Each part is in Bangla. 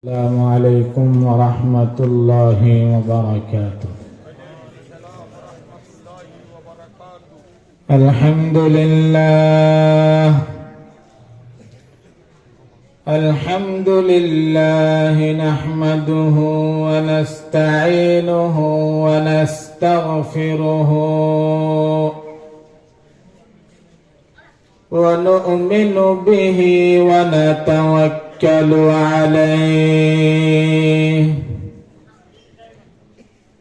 السلام عليكم ورحمة الله وبركاته. الحمد لله نحمده ونستعينه ونستغفره ونؤمن به ونتوكل عليه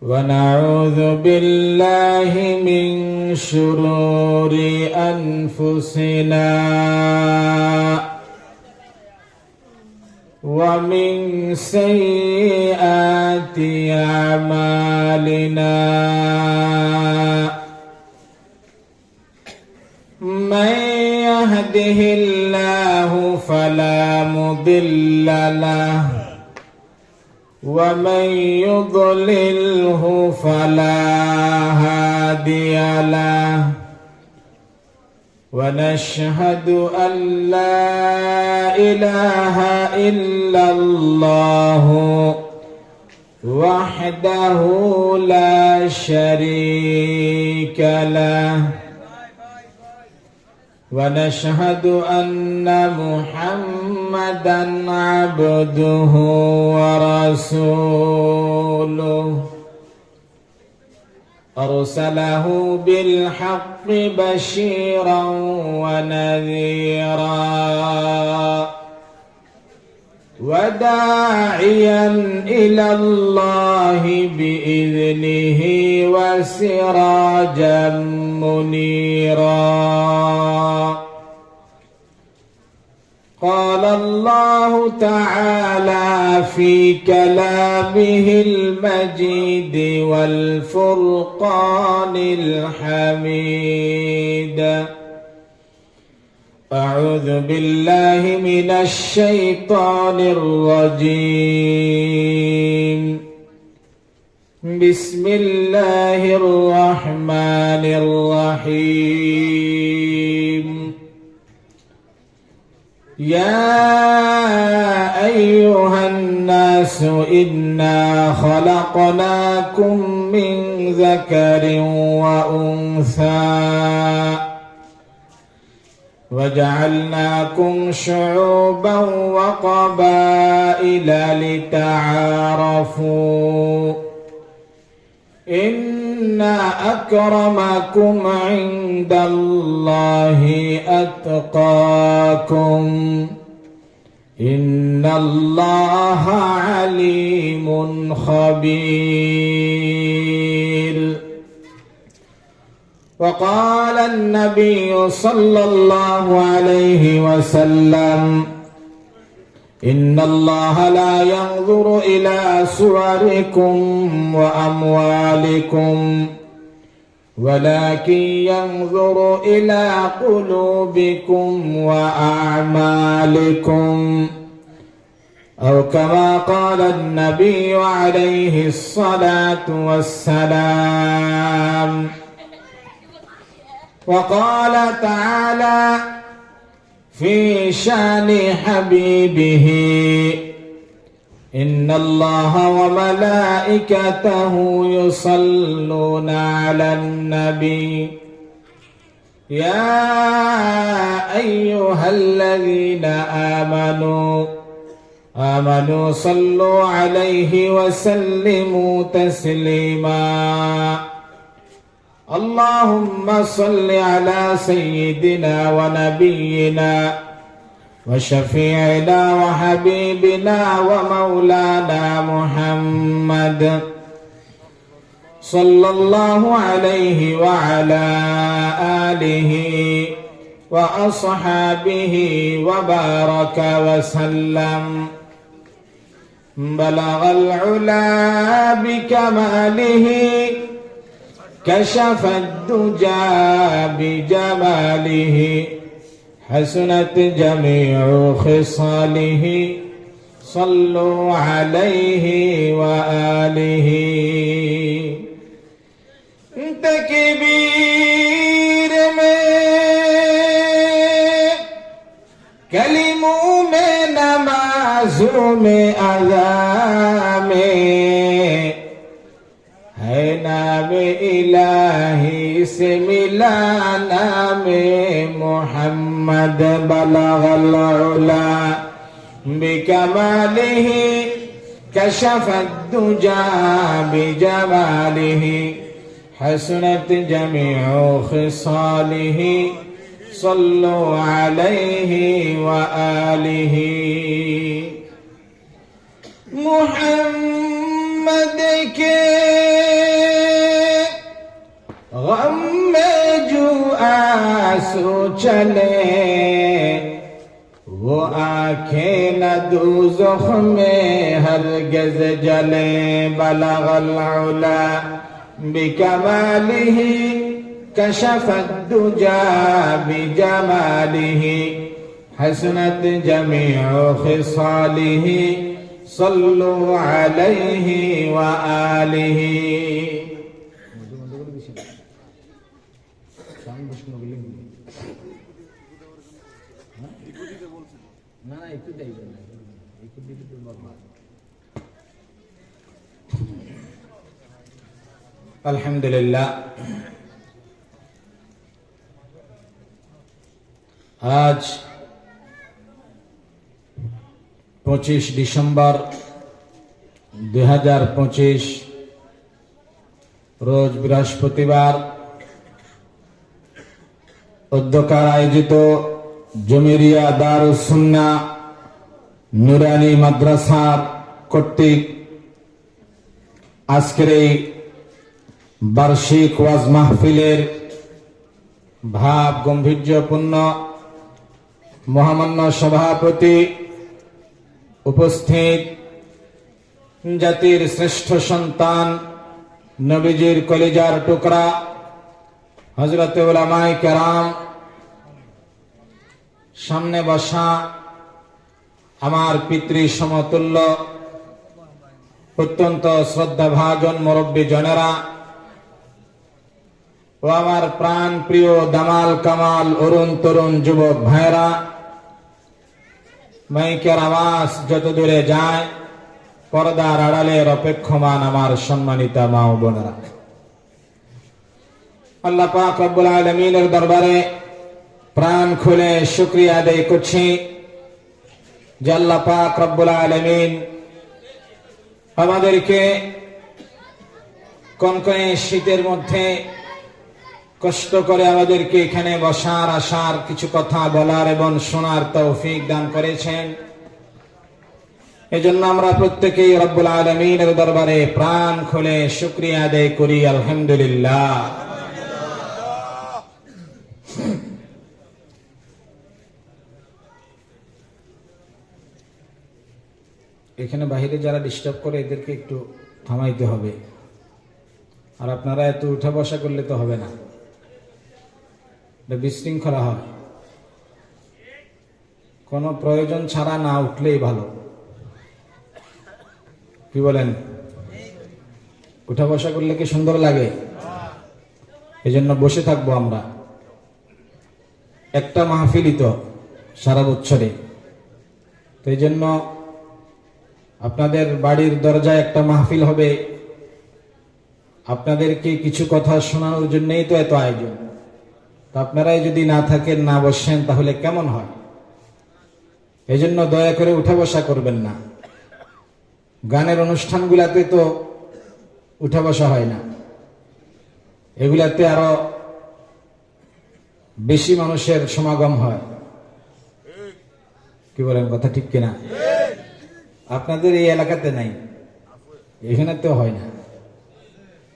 ونعوذ بالله من شرور أنفسنا ومن سيئات أعمالنا من يهده الله فلا مضل له ومن يضلله فلا هادي له ونشهد أن لا إله إلا الله وحده لا شريك له ونشهد أن محمدًا عبده ورسوله أرسله بالحق بشيرا ونذيرا وداعيا إلى الله بإذنه وسراجا منيرا. قال الله تعالى في كلامه المجيد والفرقان الحميد: أعوذ بالله من الشيطان الرجيم. بسم الله الرحمن الرحيم. يا أيها الناس إنا خلقناكم من ذكر وأنثى وجعلناكم شعوبا وقبائل لتعارفوا إن أكرمكم عند الله أتقاكم إن الله عليم خبير. وقال النبي صلى الله عليه وسلم: إن الله لا ينظر إلى صوركم وأموالكم ولكن ينظر إلى قلوبكم وأعمالكم، أو كما قال النبي عليه الصلاة والسلام. وقال تعالى في شان حبيبه: إن الله وملائكته يصلون على النبي يا أيها الذين آمنوا صلوا عليه وسلموا تسليما. اللهم صل على سيدنا ونبينا وشفيعنا وحبيبنا ومولانا محمد صلى الله عليه وعلى آله وأصحابه وبارك وسلم. بلغ العلا بكماله كشف الدجى بجماله حسنت جميع خصاله صلوا عليه وآله. تکبیر میں کلموں میں نماز मासूम अज़ा में है नाम इलाही से मिला नाम मोहम्मद बलगल उला बिकमालिही कशफत दुजा बिजमालिही हसनत जमीउ खिसालिही सल्लु अलैहि व आलिहि। मुहम्मद के गम में जो आंसू चले वो आंखें न दोज़ख में हरगिज़ जले बलगल उला बिकमालिही कशफत दुजा बिजमालिही हसनत जमीउ खिसालिही सल्लु अलैहि व आलिहि। अल्हम्दुलिल्लाह, आज 25 ডিসেম্বর 2025 রোজ বৃহস্পতিবার অধ্যকার আয়োজিত জমিরিয়া দারুস সুন্নাহ নুরানি মাদ্রাসার কর্তৃক আজকের এই বার্ষিক ওয়াজ মাহফিলের ভাব গম্ভীর্যপূর্ণ মহামান্য সভাপতি, উপস্থিত জাতির শ্রেষ্ঠ সন্তান নবীজির কলিজার টুকরা হযরত উলামায়ে কেরাম, সামনে বসা আমার পিতৃ সমতুল্য অত্যন্ত শ্রদ্ধাভাজন মুরব্বী জনেরা ও আমার প্রাণ প্রিয় দামাল কামাল অরুণ তরুণ যুবক ভাইরা, মাইকের আওয়াজ যত দূরে যায় পর্দার আড়ালের অপেক্ষমান আমার সম্মানিতা মা ও বোনেরা, আল্লাহ পাক রব্বুল আলামিনের দরবারে প্রাণ খুলে শুকরিয়া আদায় করছি যে আল্লাহ পাক রব্বুল আলামিন আমাদেরকে কনকনে শীতের মধ্যে কষ্ট করে আমাদেরকে এখানে বসার, আসার, কিছু কথা বলার এবং শোনার তৌফিক দান করেছেন। এজন্য আমরা প্রত্যেকেই রব্বুল আলামিনের দরবারে প্রাণ খুলে শুকরিয়া আদায় করি, আলহামদুলিল্লাহ। এখানে বাহিরে যারা ডিস্টার্ব করে এদেরকে একটু থামাইতে হবে, আর আপনারা এত উঠা বসা করলে তো হবে না, বিশৃঙ্খলা হয়। কোনো প্রয়োজন ছাড়া না উঠলেই ভালো, কি বলেন? উঠা বসা করলে কি সুন্দর লাগে? এজন্য বসে থাকবো আমরা। একটা মাহফিলই তো সারা বছরে, তো এই জন্য আপনাদের বাড়ির দরজায় একটা মাহফিল হবে, আপনাদেরকে কিছু কথা শোনানোর জন্যই তো এত আয়োজন। তো আপনারাই যদি না থাকেন, না বসেন, তাহলে কেমন হয়? এই জন্য দয়া করে উঠা বসা করবেন না। গানের অনুষ্ঠানগুলাতে তো উঠা বসা হয় না, এগুলাতে আরো বেশি মানুষের সমাগম হয়, কি বলেন? কথা ঠিক কিনা? আপনাদের এই এলাকাতে নাই, এখানে তো হয় না।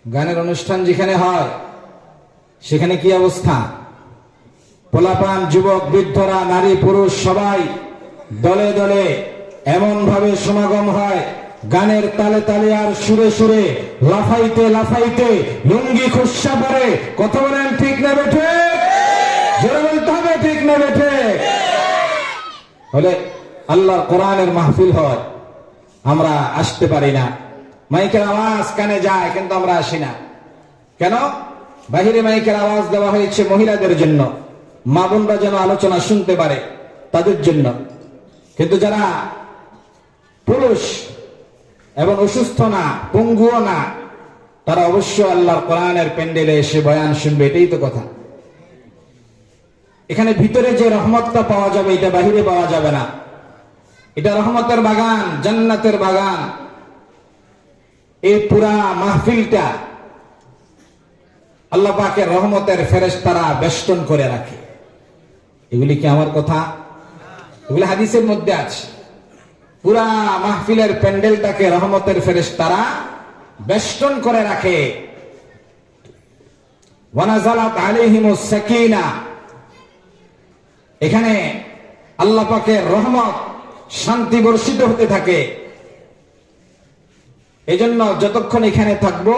গানের অনুষ্ঠান যেখানে হয় সেখানে কি অবস্থা? পোলাপান, যুবক, বৃদ্ধরা, নারী, পুরুষ সবাই দলে দলে এমন ভাবে সমাগম হয়, গানের তালে তালে আর সুরে সুরে, লাফাইতে লাফাইতে, লুঙ্গি খুশা পরে। কথা বলেন ঠিক না বেঠে? জোরে বলতে হবে ঠিক না বেঠে? হলে আল্লাহর কোরআনের মাহফিল হয়, আমরা আসতে পারি না। মাইকের আওয়াজ কানে যায় কিন্তু আমরা আসি না কেন? বাহিরে মাইকের আওয়াজ দেওয়া হয়েছে মহিলাদের জন্য, মা বোনরা যেন আলোচনা শুনতে পারে তাদের জন্য। কিন্তু যারা পুরুষ এবং অসুস্থ না, পঙ্গুও না, তারা অবশ্যই আল্লাহর কোরআনের প্যান্ডেলে এসে বয়ান শুনবে। এটাই তো কথা। এখানে ভিতরে যে রহমতটা পাওয়া যাবে এটা বাহিরে পাওয়া যাবে না। এটা রহমতের বাগান, জান্নাতের বাগান। এই পুরা মাহফিলটা আল্লাহ পাকের রহমতের ফেরেশতারা বেষ্টন করে রাখে। এগুলি কি আমার কথা? এগুলি হাদিসের মধ্যে আছে। পুরা মাহফিলের প্যান্ডেলটাকে রহমতের ফেরেশতারা বেষ্টন করে রাখে। ওয়ানাজালাত আলাইহিমুস সাকিনা, এখানে আল্লাহ পাকের রহমত, শান্তি বর্ষিত হতে থাকে। এজন্য যতক্ষণ এখানে থাকবো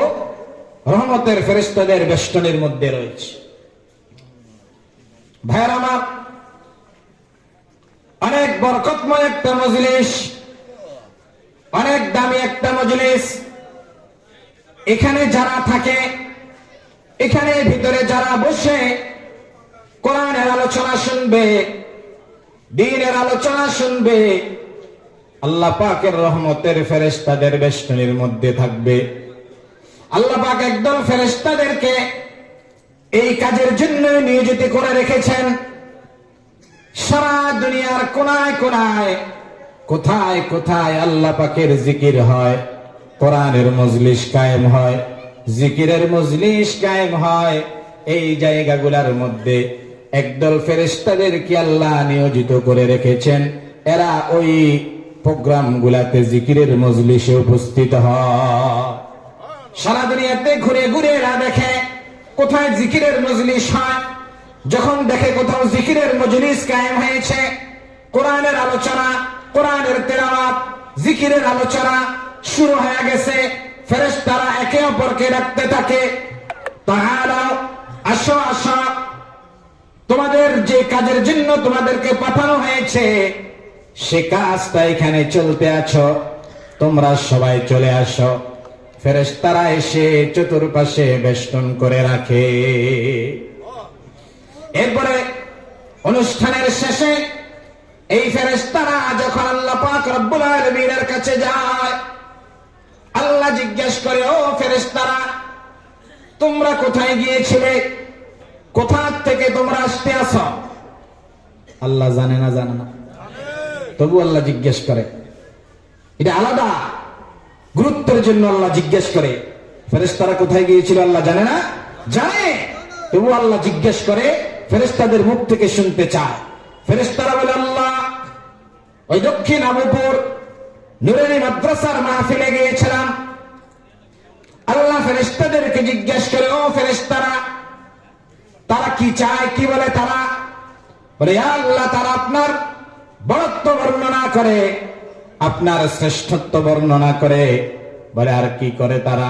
রহমতের ফেরেশতাদের বেষ্টনের মধ্যে রয়েছে। ভাইয়ের আমার, অনেক বরকতময় একটা মজলিস, অনেক দামি একটা মজলিস। এখানে যারা থাকে, এখানে ভিতরে যারা বসে কোরআনের আলোচনা শুনবে, দ্বীনের আলোচনা শুনবে, আল্লাহ পাকের রহমতের ফেরেশতাদের বেষ্টনীর মধ্যে থাকবে। আল্লাহ পাক একদল ফেরেশতাদেরকে এই কাজের জন্য নিয়োজিত করে রেখেছেন। সারা দুনিয়ার কোনায় কোনায়, কোথায় কোথায় আল্লাহ পাকের জিকির হয়, কোরআনের মজলিস কায়েম হয়, জিকিরের মজলিস কায়েম হয়, এই জায়গাগুলোর মধ্যে একদল ফেরেশতাদেরকে আল্লাহ নিয়োজিত করে রেখেছেন। এরা ওই প্রোগ্রাম গুলাতে জিকিরের মজলিসে উপস্থিত হয়। সারা দুনিয়াতে ঘুরে ঘুরে এরা দেখে কোথায় জিকিরের মজলিস হয়। যখন দেখে কোথাও জিকিরের মজলিস কায়েম হয়েছে, কোরআনের আলোচনা, কোরআনের তেলাওয়াত, জিকিরের আলোচনা শুরু হয়ে গেছে, ফেরেশতারা একে অপরকে ডাকতে থাকে, তাআলাও, আসো আসো, তোমাদের যে কাজের জন্য তোমাদেরকে পাঠানো হয়েছে সে কাজটা এখানে চলতে আছো, তোমরা সবাই চলে আসো। ফেরেশতারা এসে চতুর্পাশে বেষ্টন করে রাখে। এরপরে অনুষ্ঠানের শেষে এই ফেরেশতারা যখন আল্লাহ পাক রব্বুল আলামিনের কাছে যায়, আল্লাহ জিজ্ঞেস করে, ও ফেরেশতারা, তোমরা কোথায় গিয়েছিলে? কোথা থেকে তোমরা আসতে আসো? আল্লাহ জানে না? জানে না? তবু আল্লাহ জিজ্ঞেস করে। এটা আলাদা গুরুত্বের জন্য আল্লাহ জিজ্ঞেস করে। ফেরেশতারা কোথায় গিয়েছিল আল্লাহ জানে না? জানে। তবু আল্লাহ জিজ্ঞেস করে, ফেরেশতাদের মুখ থেকে শুনতে চায়। ফেরেশতারা বলে, আল্লাহ ওই দক্ষিণ আবুপুর নুরানি মাদ্রাসার মাহফিলে গিয়েছিলাম। আল্লাহ ফেরেশতাদেরকে জিজ্ঞেস করে, ও ফেরেশতারা, তারা কি চায়, কি বলে তারা? বলে, আল্লাহ, তারা আপনার বড়ত্ব বর্ণনা করে, আপনার শ্রেষ্ঠত্ব বর্ণনা করে। বলে, আর কি করে তারা?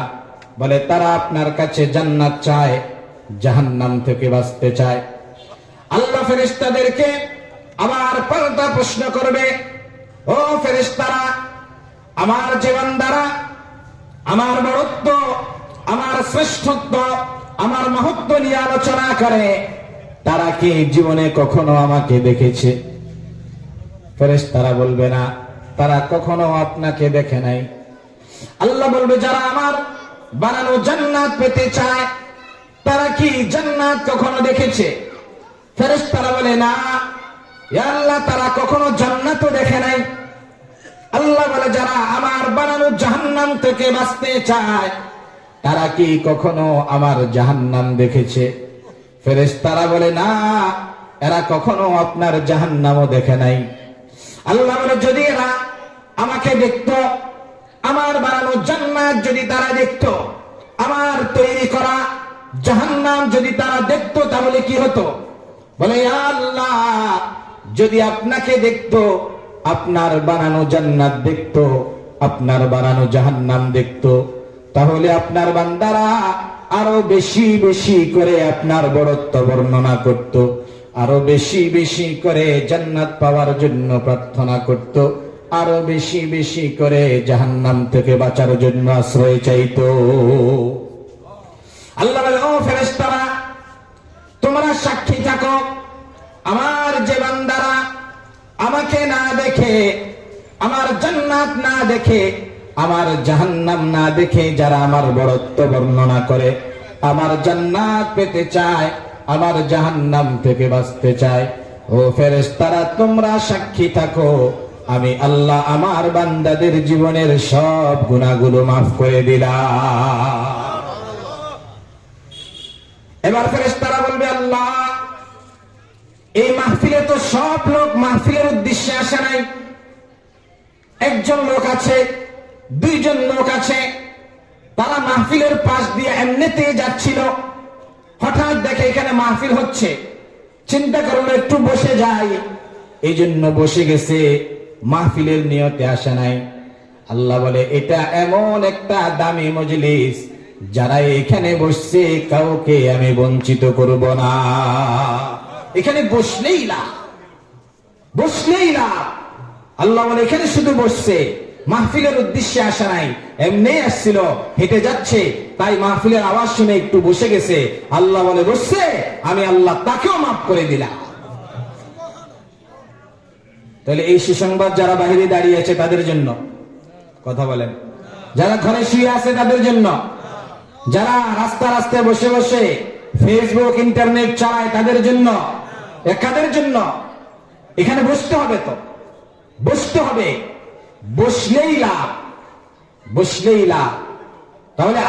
বলে, তারা আপনার কাছে জান্নাত চায়, জাহান্নাম থেকে বাঁচতে চায়। আল্লাহ ফেরেশতাদেরকে আবার পাল্টা প্রশ্ন করবে, ও ফেরেশতারা, আমার যে বান্দারা আমার বড়ত্ব, আমার শ্রেষ্ঠত্ব, আমার মহত্ব নিয়ে আলোচনা করে, তারা কি জীবনে কখনো আমাকে দেখেছে? ফেরেশতারা বলবে, না, তারা কখনো আপনাকে দেখে নাই। আল্লাহ বলবে, যারা আমার বানানো জান্নাত পেতে চায়, তারা কি জান্নাত কখনো দেখেছে? ফেরেশতারা বলে, না ইয়া আল্লাহ, তারা কখনো জান্নাতও দেখে নাই। আল্লাহ বলে, যারা আমার বানানো জাহান্নাম থেকে বাঁচতে চায়, তারা কি কখনো আমার জাহান্নাম দেখেছে? ফেরেশতারা বলে, না, এরা কখনো আপনার জাহান্নামও দেখে নাই। আল্লাহ বলে, যদি এরা আমাকে দেখতো, আমার বানানো জান্নাত যদি তারা দেখতো, আমার তৈরি করা জাহান্নাম যদি তারা দেখতো, তাহলে কি হতো? বলে, আল্লাহ, যদি আপনাকে দেখতো, আপনার বানানো জান্নাত দেখতো, আপনার বানানো জাহান্নাম দেখতো, তাহলে আপনার বান্দারা আরো বেশি বেশি করে আপনার বড়ত্ব বর্ণনা করত, আরো বেশি বেশি করে জান্নাত পাওয়ার জন্য প্রার্থনা করত, আরো বেশি বেশি করে জাহান্নাম থেকে বাঁচার জন্য আশ্রয় চাইতো। আল্লাহ বলে, ও ফেরেশতারা, তোমরা সাক্ষী থাকো, আমার যে বান্দারা আমাকে না দেখে আমার জান্নাত না দেখে, আমার জাহান্নাম না দেখে যারা আমার বড়ত্ব বর্ণনা করে, আমার জান্নাত পেতে চায়, আমার জাহান্নাম থেকে বাঁচতে চায়, ও ফেরেশতারা তোমরা সাক্ষী থাকো, আমি আল্লাহ আমার বান্দাদের জীবনের সব গুনাহগুলো মাফ করে দিলাম। এবার ফেরেশতারা বলবে, আল্লাহ এই মাহফিলে তো সব লোক মাহফিলের উদ্দেশ্যে আসে নাই, একজন লোক আছে, দুইজন লোক আছে, তারা মাহফিলের পাশ দিয়ে এমনিতেই যাচ্ছিল, হঠাৎ দেখে এখানে মাহফিল হচ্ছে, চিন্তা করলো একটু বসে যাই, এই জন্য বসে গেছে, মাহফিলের নিয়তে আসে নাই। আল্লাহ বলে, এটা এমন একটা দামি মজলিস, যারা এখানে বসছে কাউকে আমি বঞ্চিত করব না। এখানে বসলেই লাভ, বসলেই লাভ। আল্লাহ বলে, এখানে শুধু বসছে, মাহফিলের উদ্দেশ্যে আসা নাই, এমনি আসছিল, হেঁটে যাচ্ছে, তাই মাহফিলের আওয়াজ শুনে একটু বসে গেছে। আল্লাহ বলে, বসছে, আমি আল্লাহ তাকেও মাফ করে দিলাম। তাহলে এই সুসংবাদ যারা বাহিরে দাঁড়িয়ে আছে তাদের জন্য, কথা বলেন, যারা ঘরে শুয়ে আছে তাদের জন্য, যারা রাস্তা রাস্তায় বসে বসে ফেসবুক ইন্টারনেট চালায় তাদের জন্য, কাদের জন্য? এখানে বসতে হবে, তো বসতে হবে, বসলেই লাভ, বসলেই লাভ। তাহলে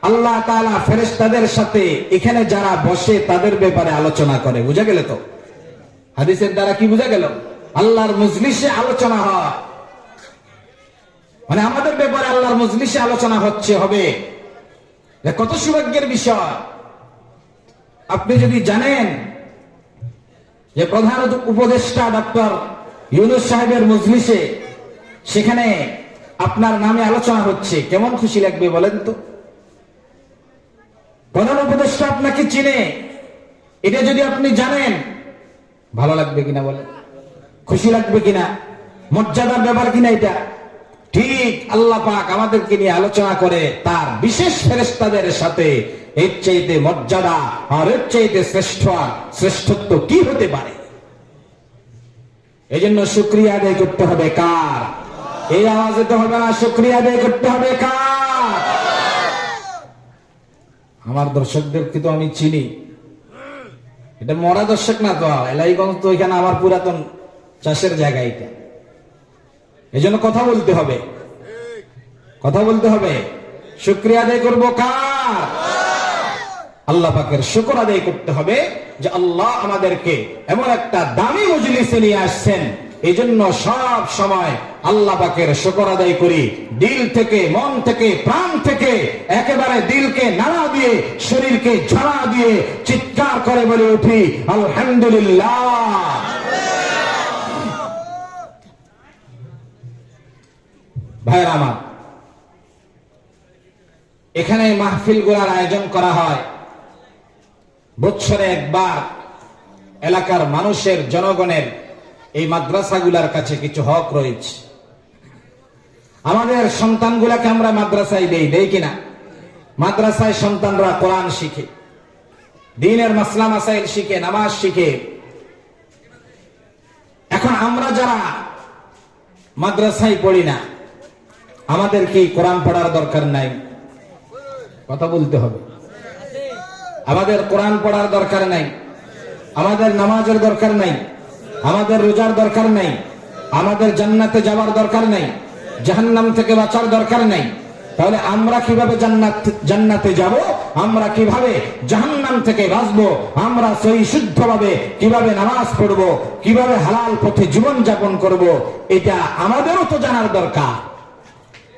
আল্লাহ তাআলা ফেরেশতাদের সাথে এখানে যারা বসে তাদের ব্যাপারে আলোচনা করে, বুঝা গেল তো? হাদিসের দ্বারা কি বুঝা গেল? আল্লাহর মজলিসে আলোচনা হয়, মানে আমাদের ব্যাপারে আল্লাহর মজলিসে আলোচনা হবে। কত সৌভাগ্যের বিষয়। আপনি যদি জানেন যে প্রধান উপদেষ্টা ডক্টর ইউনূস সাহেবের মজলিসে, সেখানে আপনার নামে আলোচনা হচ্ছে, কেমন খুশি লাগবে বলেন তো? প্রধান উপদেষ্টা আপনাকে চিনে, এটা যদি আপনি জানেন, ভালো লাগবে কিনা বলেন? খুশি লাগবে কিনা? মর্যাদার ব্যাপার কিনা এটা? ঠিক আল্লাহ পাক আমাদেরকে নিয়ে আলোচনা করে তার বিশেষ ফেরেশতাদের সাথে, এর চাইতে মর্যাদা আর এর চাইতে শ্রেষ্ঠত্ব কি হতে পারে? এই জন্য শুকরিয়া আদায় করতে হবে কার? এই আওয়াজে তো হবে না, শুকরিয়া আদায় করতে হবে কার? আমার দর্শকদেরকে তো আমি চিনি, এটা মরা দর্শক না তো, এলাইগঞ্জ তো এখানে আমার পুরাতন চাষের জায়গা এটা। এই জন্য কথা বলতে হবে, কথা বলতে হবে। শুকরিয়া আদায় করবো কার? আল্লাহ পাকের শুকর আদায় করতে হবে যে আল্লাহ আমাদেরকে এমন একটা দামি মজলিসে নিয়ে আসছেন। এই জন্য সব সময় আল্লাহ পাকের শুকর আদায় করি, দিল থেকে, মন থেকে, প্রাণ থেকে, একেবারে দিলকে নাড়া দিয়ে, শরীরকে ঝাড়া দিয়ে চিৎকার করে বলে উঠি আলহামদুলিল্লাহ। ভাইরা আমার, এখানে মাহফিল গুলার আয়োজন করা হয় বছরে একবার। এলাকার মানুষের, জনগণের এই মাদ্রাসাগুলার কাছে কিছু হক রয়েছে। আমাদের সন্তানগুলাকে আমরা মাদ্রাসায় দেই কিনা? মাদ্রাসায় সন্তানরা কোরআন শিখে, দ্বীনের মাসলা মাসাইল শিখে, নামাজ শিখে। এখন আমরা যারা মাদ্রাসায় পড়ি না, আমাদের কি কোরআন পড়ার দরকার নাই? কথা বলতে হবে। আমাদের কোরআন পড়ার দরকার নাই, আমাদের নামাজের দরকার নাই, আমাদের রোজার দরকার নাই, আমাদের জান্নাতে যাওয়ার দরকার নাই, জাহান্নাম থেকে বাঁচার দরকার নাই। তাহলে আমরা কিভাবে জান্নাতে যাব? আমরা কিভাবে জাহান্নাম থেকে বাঁচবো? আমরা সহি শুদ্ধভাবে কিভাবে নামাজ পড়বো, কিভাবে হালাল পথে জীবন যাপন করব, এটা আমাদেরও তো জানার দরকার।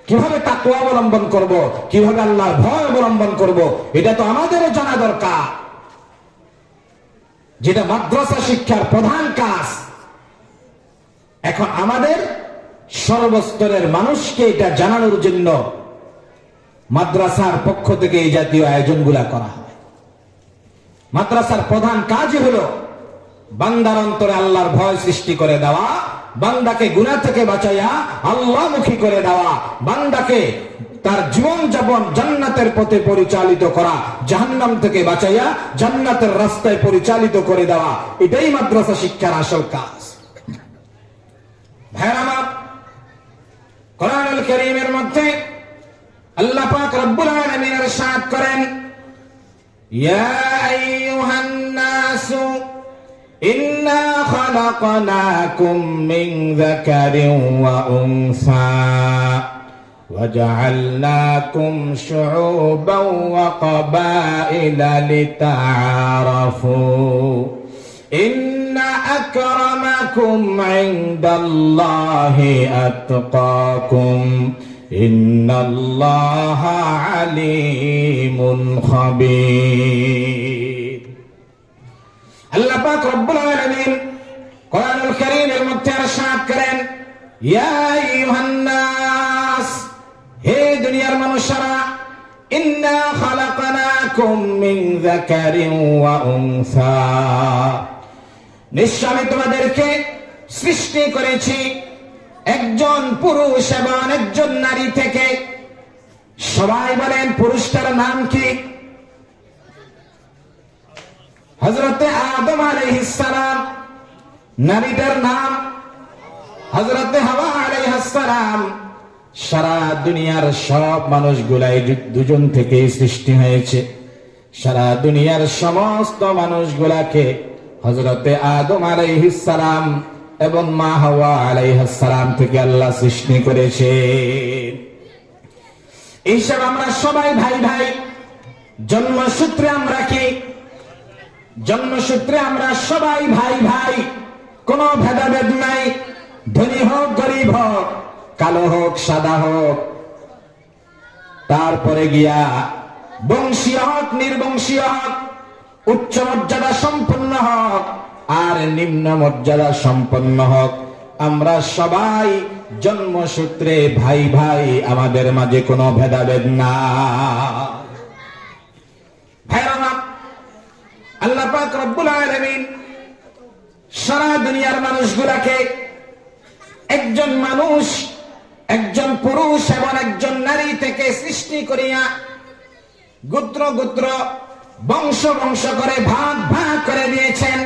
কিভাবে তাকওয়া অবলম্বন করব, কিভাবে আল্লাহর ভয় অবলম্বন করব, এটা তো আমাদেরও জানা দরকার। যেটা মাদ্রাসা শিক্ষার প্রধান কাজ। এখন আমাদের সর্বস্তরের মানুষকে এটা জানানোর জন্য মাদ্রাসার পক্ষ থেকে এই জাতীয় আয়োজনগুলা করা হয়। মাদ্রাসার প্রধান কাজই হলো বান্দার অন্তরে আল্লাহর ভয় সৃষ্টি করে দেওয়া, বান্দাকে গুনাহ থেকে বাঁচাইয়া আল্লাহমুখী করে দেওয়া, বান্দাকে তার জীবন যাপন জান্নাতের পথে পরিচালিত করা, জাহান্নাম থেকে বাঁচাইয়া জান্নাতের রাস্তায় পরিচালিত করে দেওয়া। এটাই মাদ্রাসা শিক্ষার আসল কাজ। ভাইরা আমার, কোরআনুল কারীমের মধ্যে আল্লাহ পাক রব্বুল আলামিন ইরশাদ করেন, ইয়া আইয়ুহান নাসু ইন্না খালাকনাকুম মিন যাকারিন ওয়া উনসা وجعلناكم شعوبا وقبائل لتعارفوا إن أكرمكم عند الله أتقاكم إن الله عليم خبير. আল্লাহ পাক রব্বুল আলামিন কোরআনুল কারীমের মধ্যে ইরশাদ করেন, ইয়া আইয়ুহান নাস, হে দুনিয়ার মানুষেরা, ইন্না খালাকনাকুম মিন যাকারিন ওয়া উনসা, নিশ্চয় আমি তোমাদেরকে সৃষ্টি করেছি একজন পুরুষ এবং একজন নারী থেকে। সবাই বলেন পুরুষটার নাম কি? হযরতে আদম আলাইহিস সালাম। নারীটার নাম হযরতে হাওয়া আলাইহিস সালাম। সারা দুনিয়ার সব মানুষগুলাই দুজন থেকে সৃষ্টি হয়েছে। সারা দুনিয়ার সমস্ত মানুষগুলাকে হযরতে আদম আলাইহিস সালাম এবং মা হাওয়া আলাইহিস সালাম থেকে আল্লাহ সৃষ্টি করেছে। এইসব আমরা সবাই ভাই ভাই। জন্মসূত্রে আমরা কি? জন্মসূত্রে আমরা সবাই ভাই ভাই, কোনো ভেদাভেদ নাই। ধনী হোক গরিব হোক, কালো হোক সাদা হোক, তারপরে গিয়া বংশীয় হোক নির্বংশীয় হোক, উচ্চ মর্যাদা সম্পন্ন হোক আর নিম্ন মর্যাদা সম্পন্ন হোক, আমরা সবাই জন্মসূত্রে ভাই ভাই, আমাদের মাঝে কোনো ভেদাভেদ না। ভাইরা, আল্লাহ পাক রব্বুল আলামিন সারা দুনিয়ার মানুষগুলাকে একজন মানুষ, একজন পুরুষ এবং একজন নারী থেকে সৃষ্টি করিয়া গোত্র গোত্র বংশ বংশ করে ভাগ ভাগ করে দিয়েছেন।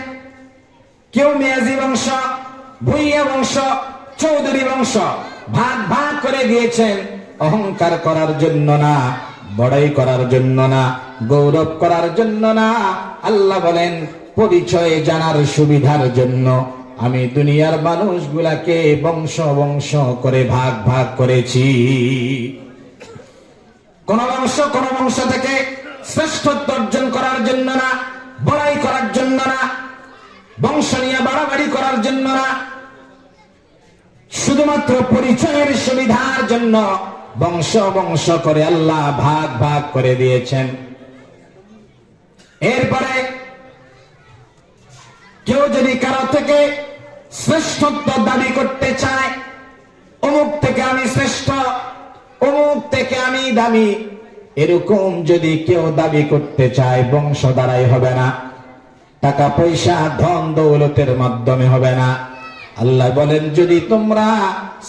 কেউ মিয়াজি বংশ, ভুইয়া বংশ, চৌধুরী বংশ, ভাগ ভাগ করে দিয়েছেন। অহংকার করার জন্য না, বড়াই করার জন্য না, গৌরব করার জন্য না। আল্লাহ বলেন পরিচয় জানার সুবিধার জন্য আমি দুনিয়ার মানুষগুলাকে বংশ বংশ করে ভাগ ভাগ করেছি। কোন বংশ থেকে শ্রেষ্ঠত্ব অর্জন করার জন্য না, বড়াই করার জন্য না, বংশ নিয়ে বাড়াবাড়ি করার জন্য না, শুধুমাত্র পরিচয়ের সুবিধার জন্য বংশ বংশ করে আল্লাহ ভাগ ভাগ করে দিয়েছেন। এরপরে কেউ যদি কারো থেকে শ্রেষ্ঠত্ব দাবি করতে চায়, অমুক থেকে আমি শ্রেষ্ঠ, অমুক থেকে আমি দামি, এরকম যদি কেউ দাবি করতে চায়, বংশ দ্বারাই হবে না, টাকা পয়সা ধন দৌলতের মাধ্যমে হবে না। আল্লাহ বলেন যদি তোমরা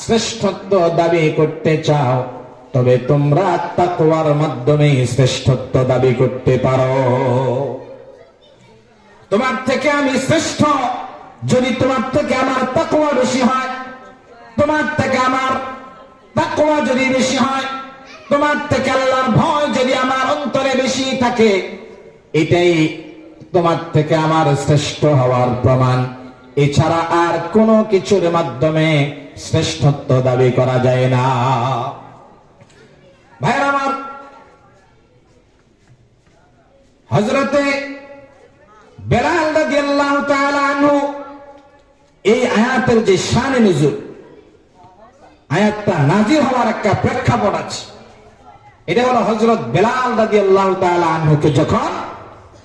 শ্রেষ্ঠত্ব দাবি করতে চাও, তবে তোমরা তাকওয়ার মাধ্যমে শ্রেষ্ঠত্ব দাবি করতে পারো। তোমার থেকে আমি শ্রেষ্ঠ যদি তোমার থেকে আমার তাকওয়া বেশি হয়, তোমার থেকে আমার তাকওয়া যদি বেশি হয়, তোমার থেকে আল্লাহর ভয় যদি আমার অন্তরে বেশি থাকে, এটাই তোমার থেকে আমার শ্রেষ্ঠ হওয়ার প্রমাণ। এছাড়া আর কোনো কিছুর মাধ্যমে শ্রেষ্ঠত্ব দাবি করা যায় না। ভাইরা আমার, হযরতে বেলাল রাদিয়াল্লাহু তাআলা আনহু, এই আয়াতের যে শানে নুজুল, আয়াতটা নাযিল হওয়ার একটা প্রেক্ষাপট আছে। এটা হলো হযরত বেলাল রাদিয়াল্লাহু তাআলা আনহুকে যখন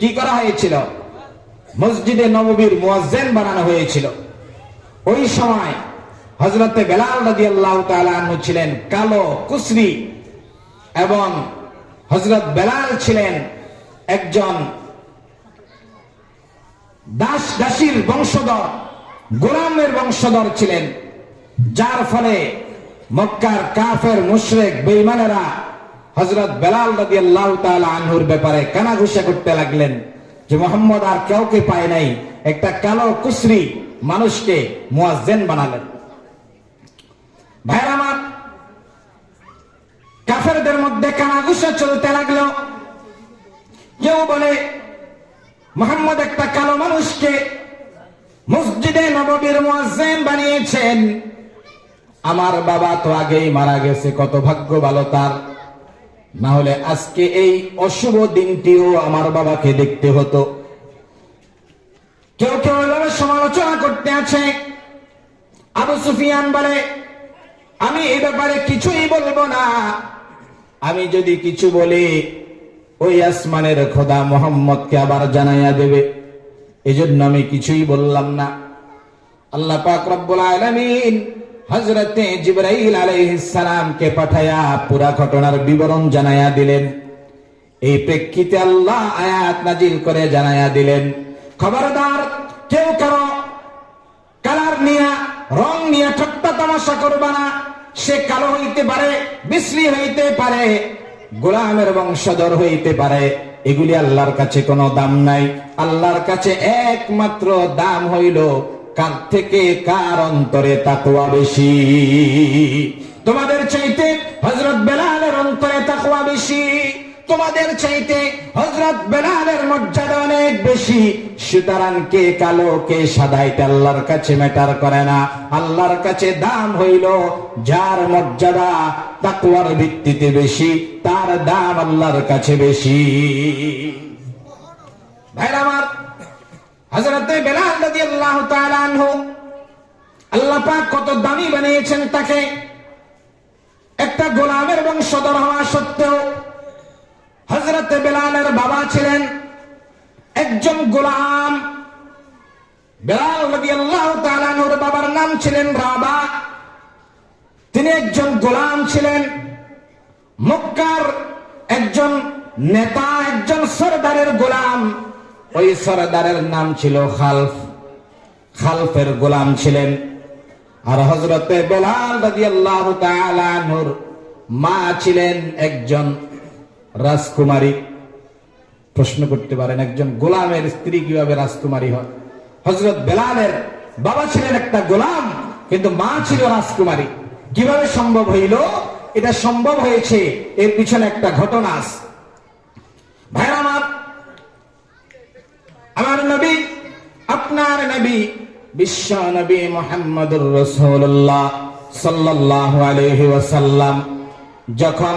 কি করা হয়েছিল, মসজিদে নববীর মুয়াজ্জিন বানানো হয়েছিল। ওই সময় হযরতে বেলাল রাদিয়াল্লাহু তাআলা আনহু ছিলেন কালো কুসরি, এবং হযরত বেলাল ছিলেন একজন দাস দাসীর বংশধর, গোলামের বংশধর ছিলেন, যার ফলে মক্কার কাফের মুশরিক বেঈমানেরা হযরত বেলাল রাদিয়াল্লাহু তাআলা আনহুর ব্যাপারে কানাঘুষা করতে লাগলেন যে মুহাম্মদ আর কাউকে পায় নাই, একটা কালো কুসরি মানুষকে মুয়াজ্জিন বানালেন। ভাইরা আমার, কাফেরদের মধ্যে কানাঘুষা চলতে লাগলো। কেউ বলে মুহাম্মদ একটা কালো মানুষকে মসজিদে নববীর মুয়াজ্জিন বানিয়েছেন। আমার বাবা তো আগেই মারা গেছে, কত ভাগ্য ভালো তার, না হলে আজকে এই অশুভ দিনটিও আমার বাবাকে দেখতে হতো। কেউ কেউ এভাবে সমালোচনা করতে আছে। আবু সুফিয়ান বলে, আমি এই ব্যাপারে কিছুই বলবো না, আমি যদি কিছু বলি ওই আসমানের খোদা মুহাম্মদকে আবার জানাইয়া দেবে, এজন্য আমি কিছুই বললাম না। আল্লাহ পাক রব্বুল আলামিন হযরতে জিবরাইল আলাইহিস সালামকে পাঠায়া পুরা ঘটনার বিবরণ জানাইয়া দিলেন। এই প্রেক্ষিতে আল্লাহ আয়াত নাজিল করে জানাইয়া দিলেন, খবরদার কেউ কারো কালার নিয়া, রং নিয়ে ঠাট্টা তামাশা করবা না। সে কালো হইতে পারে, বিশ্রী হইতে পারে, গোলামের বংশধর হইতে পারে, এগুলি আল্লাহর কাছে কোনো দাম নাই। আল্লাহর কাছে একমাত্র দাম হইল কার থেকে কার অন্তরে তাকওয়া বেশি। তোমাদের চাইতে হযরত বেলালের অন্তরে তাকওয়া বেশি, তোমাদের চাইতে হযরত বেলালের মর্যাদা অনেক বেশি। সুতরাং কে কালো কে সাদা এটা আল্লাহর কাছে ম্যাটার করে না। আল্লাহর কাছে দাম হইল যার মর্যাদা তাকওয়ার ভিত্তিতে বেশি, তার দাম আল্লাহর কাছে বেশি। ভাইরা আমার, হযরতে বেলাল রাদিয়াল্লাহু তাআলা আনহু, আল্লাহ পাক কত দামি বানিয়েছেন তাকে। একটা গোলামের বংশধর হওয়া সত্ত্বেও হযরতে বেলালের বাবা ছিলেন একজন গোলাম। বেলাল রাদিয়াল্লাহু তাআলা আনহুর বাবার নাম ছিলেন রাবা। তিনি একজন গোলাম ছিলেন, মক্কার একজন নেতা, একজন সরদারের গোলাম। ওই সরদারের নাম ছিল খালফ, খালফের গোলাম ছিলেন। আর হযরতে বেলাল রাদিয়াল্লাহু তাআলা আনহুর মা ছিলেন একজন রাজকুমারী। প্রশ্ন করতে পারেন, একজন গোলামের স্ত্রী কিভাবে রাজকুমারী হয়? হযরত বেলালের বাবা ছিলেন একটা গোলাম, কিন্তু মা ছিল রাজকুমারী। কিভাবে সম্ভব হইল? এটা সম্ভব হয়েছে, এর পিছনে একটা ঘটনা আছে। ভাইরা আমার, আমার নবী, আপনার নবী, বিশ্ব নবী মুহাম্মদুর রাসূলুল্লাহ সাল্লাল্লাহু আলাইহি ওয়াসাল্লাম যখন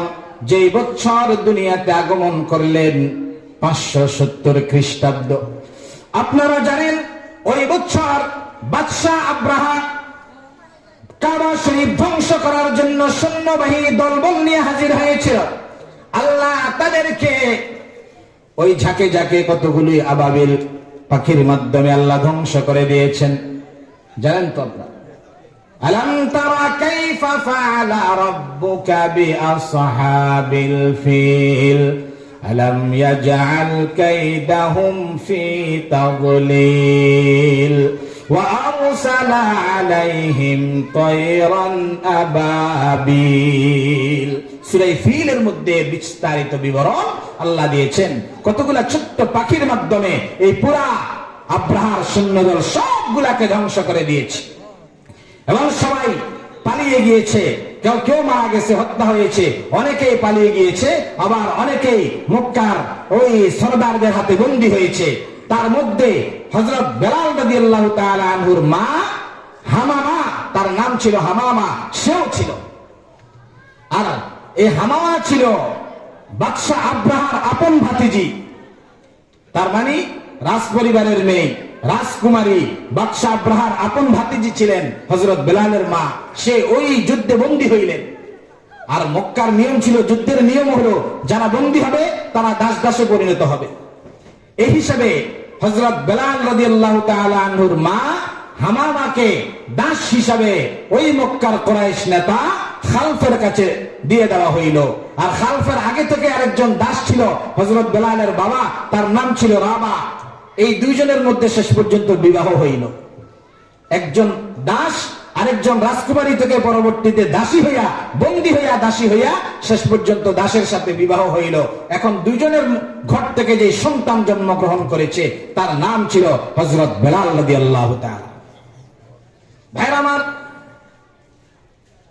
যেই বছর দুনিয়াতে আগমন করলেন 570 খ্রিস্টাব্দ, আপনারা জানেন ওই বছর বাদশাহ আব্রাহা কাবা শরীফ ধ্বংস করার জন্য সৈন্যবাহিনী দলবল নিয়ে হাজির হয়েছিল। আল্লাহ তাদেরকে ওই ঝাঁকে ঝাঁকে কতগুলি আবাবিল পাখির মাধ্যমে আল্লাহ ধ্বংস করে দিয়েছেন। জানেন তো আপনারা? আলাম তারা কাইফা ফাআলা রাব্বুকা বিআসহাবিল ফিল আলাম ইয়াজআল কাইদাহুম ফি তাগলিল ওয়া আরসালা আলাইহিম তায়রান আবাবিল। সূরা ফিলের মধ্যে বিস্তারিত বিবরণ আল্লাহ দিয়েছেন। কতগুলা ছোট্ট পাখির মাধ্যমে এই পুরা আব্রাহার সৈন্যদল সবগুলাকে ধ্বংস করে দিয়েছে এবং সবাই পালিয়ে গিয়েছে। কেউ কেউ মারা গেছে, হত্যা হয়েছে, অনেকেই পালিয়ে গিয়েছে, আবার অনেকেই মক্কার ওই সরদারদের হাতে বন্দী হয়েছে। তার মধ্যে হযরত বেলাল রাদিয়াল্লাহু তাআলা আনহুর মা হামামা, তার নাম ছিল হামামা, সেও ছিল। আর এই হামামা ছিল বাদশাহ আব্রাহার আপন ভাতিজি, তার মানে রাজ পরিবারের মেয়ে, রাজকুমারী বাদশাহ আব্রাহার আপন ভাতিজি ছিলেন হযরত বেলালের মা। সে ওই যুদ্ধে বন্দী হইলেন। আর মক্কার নিয়ম ছিল, যুদ্ধের নিয়ম হলো যারা বন্দী হবে তারা দাস দাসে পরিণত হবে। এই হিসাবে হযরত বেলাল রাদিয়াল্লাহু তাআলা আনহুর মা হামামাকে দাস হিসাবে ওই মক্কার কুরাইশ নেতা খালফের কাছে দিয়ে দেওয়া হইল। আর খালফের আগে থেকে আরেকজন দাস ছিল হযরত বেলালের বাবা, তার নাম ছিল রাবা। এই দুইজনের মধ্যে শেষ পর্যন্ত বিবাহ হইল। একজন দাস আরেকজন রাজকুমারী থেকে পরবর্তীতে দাসী হইয়া, বন্দী হইয়া, দাসী হইয়া শেষ পর্যন্ত দাসের সাথে বিবাহ হইল। এখন দুইজনের ঘর থেকে যে সন্তান জন্মগ্রহণ করেছে তার নাম ছিল হযরত বেলাল রাদিয়াল্লাহু তাআলা। ভাইরা আমার,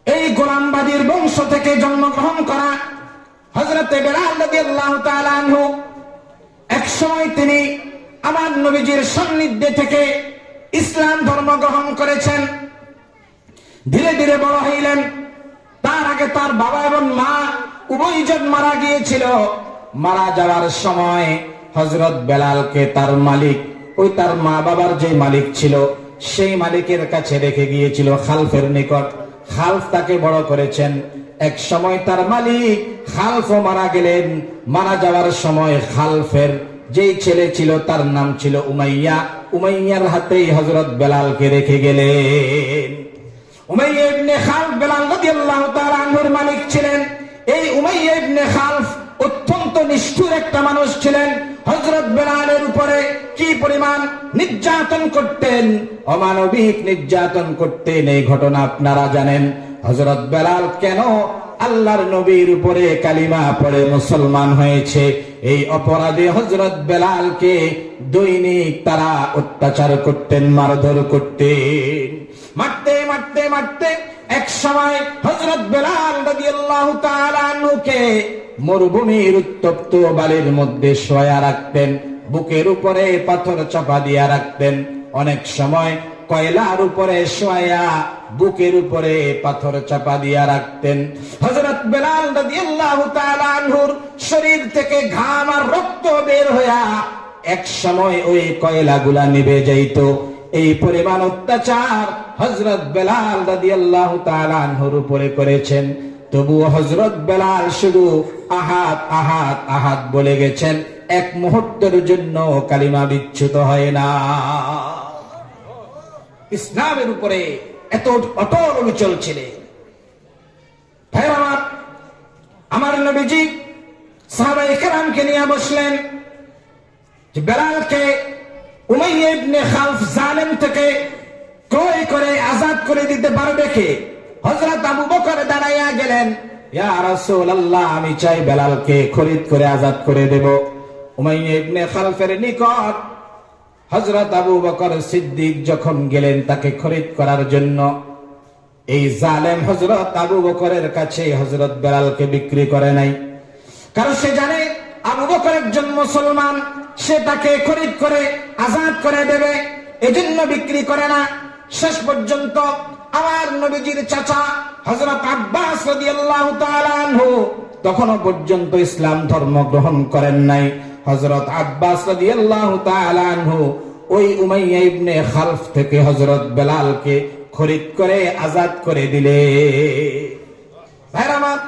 এই গোলামবাদীর বংশ থেকে জন্মগ্রহণ করা হযরতে বেলাল রাদিয়াল্লাহু তাআলা আনহু এক সময় তিনি আমার নবীজির সান্নিধ্যে থেকে ইসলাম ধর্ম গ্রহণ করেছেন। ধীরে ধীরে বড় হইলেন। তার আগে তার বাবা এবং মা উভয়জন মারা গিয়েছিল। মারা যাওয়ার সময় হযরত বেলালকে তার মালিক, ওই তার মা বাবার যে মালিক ছিল সেই মালিকের কাছে রেখে গিয়েছিল খালফের নিকট। খালফ তাকে বড় করেছেন। এক সময় তার মালিক খালফও মারা গেলেন। মারা যাওয়ার সময় খালফের যেই ছেলে ছিল তার নাম ছিল উমাইয়া। উমাইয়ার হাতেই হযরত বেলালকে রেখে গেলেন। উমাইয়া ইবনে খালফ বেলাল রাদিয়াল্লাহু তাআলা আনহুর মালিক ছিলেন। এই উমাইয়া ইবনে খালফ অত্যন্ত নিষ্ঠুর একটা মানুষ ছিলেন। হযরত বেলালের উপরে কি পরিমাণ নির্যাতন করতেন, অমানবিক নির্যাতন করতেন, এই ঘটনা আপনারা জানেন। হযরত বেলাল কেন আল্লাহর নবীর উপরে কালিমা পড়ে মুসলমান হয়েছে, এই অপরাধে হযরত বেলালকে দৈনিক তারা অত্যাচার করতেন, মারধর করতেন। মারতে মারতে মারতে এক সময় হযরত বেলাল রাদিয়াল্লাহু তাআলা আনহুকে মরুভূমির উত্তপ্ত বালির মধ্যে শোয়া রাখতেন, বুকের উপরে পাথর চাপা দিয়া রাখতেন। অনেক সময় কয়লার উপরে শোয়া বুকের উপরে পাথর চাপা দিয়া রাখতেন। হযরত বেলাল রাদিয়াল্লাহু তাআলা আনহুর শরীর থেকে ঘাম আর রক্ত বের হইয়া এক সময় ওই কয়লাগুলা নিভে যাইত। এই পরিমাণ অত্যাচার হযরত বেলাল রাদিয়াল্লাহু তাআলা আনহুর উপরে করেছেন। তবু হযরত বেলাল শুধু আহাদ আহাদ আহাদ বলে গেছেন, এক মুহূর্তের জন্য কালিমা বিচ্যুত হয় না। ইসলামের উপরে এত অটল অবিচল ছিলেন। ভাই আমার নবীজি সাহাবায়ে কেরামকে নিয়ে বসলেন যে বেলালকে উমাইয়া ইবনে খালফ জালেম থেকে ক্রয় করে আজাদ করে দিতে পারবে কে? হযরত আবু বকর দাঁড়াইয়া গেলেন, ইয়া রাসূলুল্লাহ, আমি চাই বেলালকে খরিদ করে আজাদ করে দেব। উমাইয়া ইবনে খালফের নিকট হযরত আবু বকর সিদ্দিক যখন গেলেন তাকে খরিদ করার জন্য, এই জালেম হযরত আবু বকরের কাছে হযরত বেলালকে বিক্রি করে নাই। কারণ সে জানে আবু বকর একজন মুসলমান, সে তাকে খরিদ করে আজাদ করে দেবে, এজন্য বিক্রি করে না। শেষ পর্যন্ত আমার নবীজির চাচা হযরত আব্বাস রাদিয়াল্লাহু তাআলা আনহু তখনও পর্যন্ত ইসলাম ধর্ম গ্রহণ করেন নাই। হযরত আব্বাস রাদিয়াল্লাহু তাআলা আনহু ওই উমাইয়া ইবনে খালফ থেকে হযরত বেলালকে খরিদ করে আজাদ করে দিলে। ভাইরা আমার,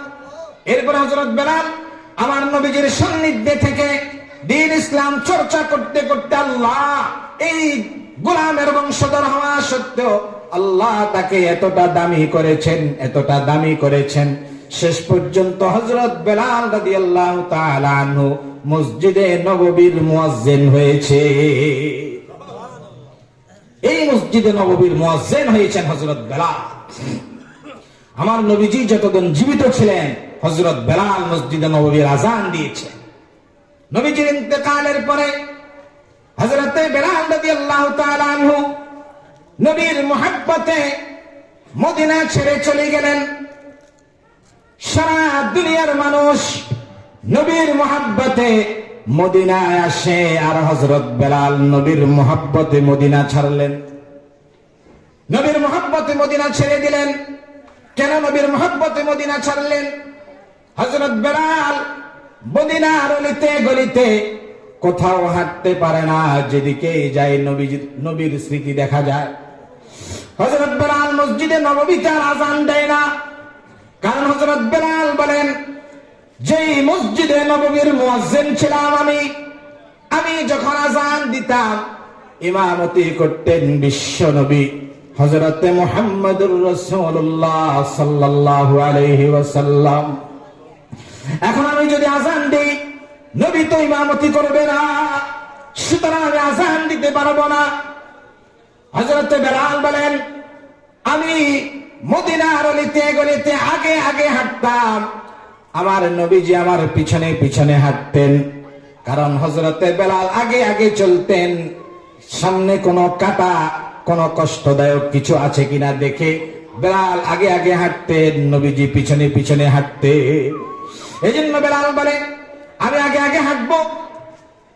এরপর হযরত বেলাল আমার নবীজির সান্নিধ্যে থেকে দ্বীন ইসলাম চর্চা করতে করতে আল্লাহ এই গোলামের বংশধর হওয়া সত্ত্বেও আল্লাহ তাকে এতটা দামি করেছেন, এতটা দামি করেছেন, শেষ পর্যন্ত হযরত বেলাল রাদিয়াল্লাহু তাআলা আনহু মসজিদে নববীর মুয়াজ্জিন হয়েছে। এই মসজিদে নববীর মুয়াজ্জিন হয়েছেন হযরত বেলাল। আমার নবীজি যতদিন জীবিত ছিলেন হযরত বেলাল মসজিদে নববীর আযান দিয়েছেন। নবীজির ইন্তেকালের পরে হযরতে বেলাল রাদিয়াল্লাহু তাআলা আনহু নবীর মুহাব্বতে মদিনা ছেড়ে চলে গেলেন। সারা দুনিয়ার মানুষ নবীর মুহাব্বতে মদিনায় আসে, আর হযরত বেলাল নবীর মুহাব্বতে মদিনা ছাড়লেন, নবীর মুহাব্বতে মদিনা ছেড়ে দিলেন। কেন নবীর মুহাব্বতে মদিনা ছাড়লেন? হযরত বেলাল মদিনার অলিতে গলিতে কোথাও হাঁটতে পারে না, যেদিকে যায় নবীর স্মৃতি দেখা যায়। হযরত বেলাল মসজিদে নববীতে আযান দেয় না, কারণ হযরত বেলাল বলেন, যেই মসজিদে নববীর মুয়াজ্জিন ছিলাম আমি যখন আযান দিতাম ইমামতি করতেন বিশ্ব নবী হযরতে মুহাম্মদুর রাসূলুল্লাহ সাল্লাল্লাহু আলাইহি ওয়াসাল্লাম। এখন আমি যদি আযান দিই, নবী তো ইমামতি করবে না, সুতরাং আমি আযান দিতে পারবো না। হযরতে বেলাল বলেন, আমি মদিনার অলিতে গলিতে আগে আগে হাঁটতাম, আমার নবীজি আমার পিছনে পিছনে হাঁটতেন। কারণ হযরতে বেলাল আগে আগে চলতেন, সামনে কোনো কাটা কোনো কষ্টদায়ক কিছু আছে কিনা দেখে বেলাল আগে আগে হাঁটতেন, নবীজি পিছনে পিছনে হাঁটতেন। এই জন্য বেলাল বলে, আমি আগে আগে হাঁটবো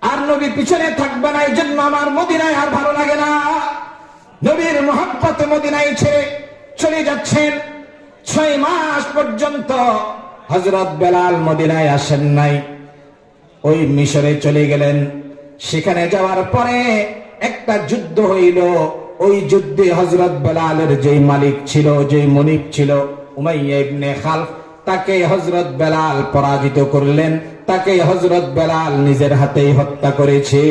আর নবী পিছনে থাকবে না, এই জন্য আমার মদিনায় আর ভালো লাগে না। নবীর মহব্বতে মদিনায় ছেড়ে চলে যাচ্ছেন। 6 মাস পর্যন্ত হযরত বেলাল মদিনায় আসেন নাই, ওই মিশরে চলে গেলেন। সেখানে যাওয়ার পরে একটা যুদ্ধ হইল। ওই যুদ্ধে হযরত বেলালের যেই মালিক ছিল, যেই মনিব ছিল উমাইয়া ইবনে খালফ, তাকে হযরত বেলাল পরাজিত করলেন। তাকে হযরত বেলাল নিজের হাতেই হত্যা করেছে।